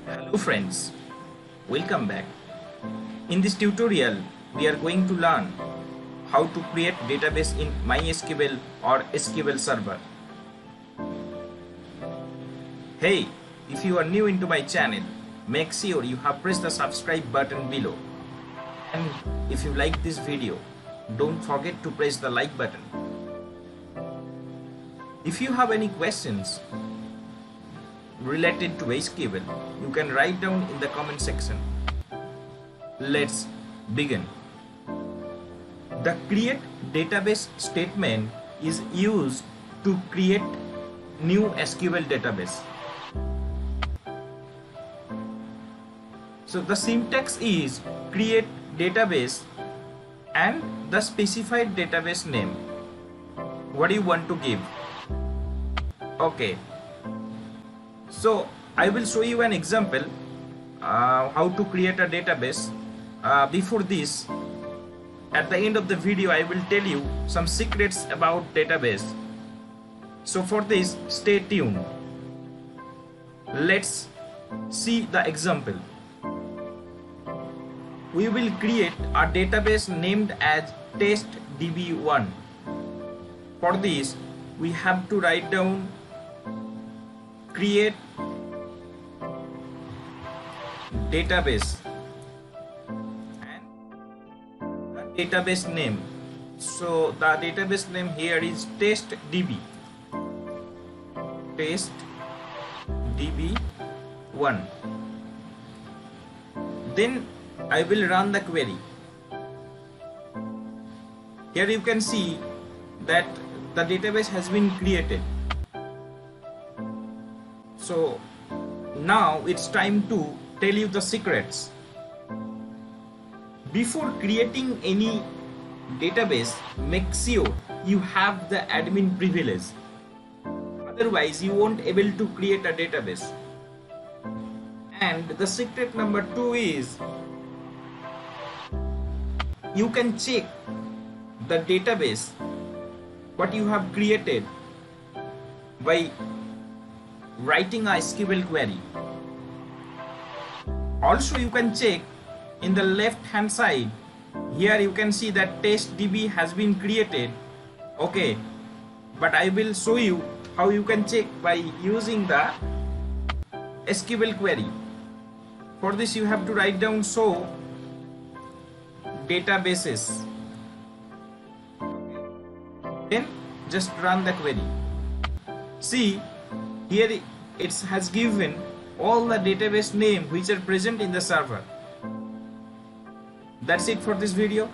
Hello friends, welcome back. In this tutorial, we are going to learn how to create database in MySQL or SQL Server. Hey, if you are new into my channel, make sure you have pressed the subscribe button below. And if you like this video, don't forget to press the like button. If you have any questions related to SQL, you can write down in the comment section. Let's begin. The create database statement is used to create new SQL database. So the syntax is create database and the specified database name. What do you want to give? Okay. So I will show you an example how to create a database. Before this, at the end of the video, I will tell you some secrets about database. So for this, stay tuned. Let's see the example. We will create a database named as test DB1. For this, we have to write down create database and the database name. So the database name here is test DB, test DB1. Then I will run the query. Here you can see that the database has been created. So now it's time to tell you the secrets. Before creating any database, make sure you have the admin privilege. Otherwise, you won't able to create a database. And the secret number 2 is you can check the database what you have created by writing a SQL query. Also, you can check in the left hand side. Here you can see that test DB has been created. Okay, but I will show you how you can check by using the SQL query. For this, you have to write down show databases. Then just run the query. See, here it has given all the database name which are present in the server. That's it for this video.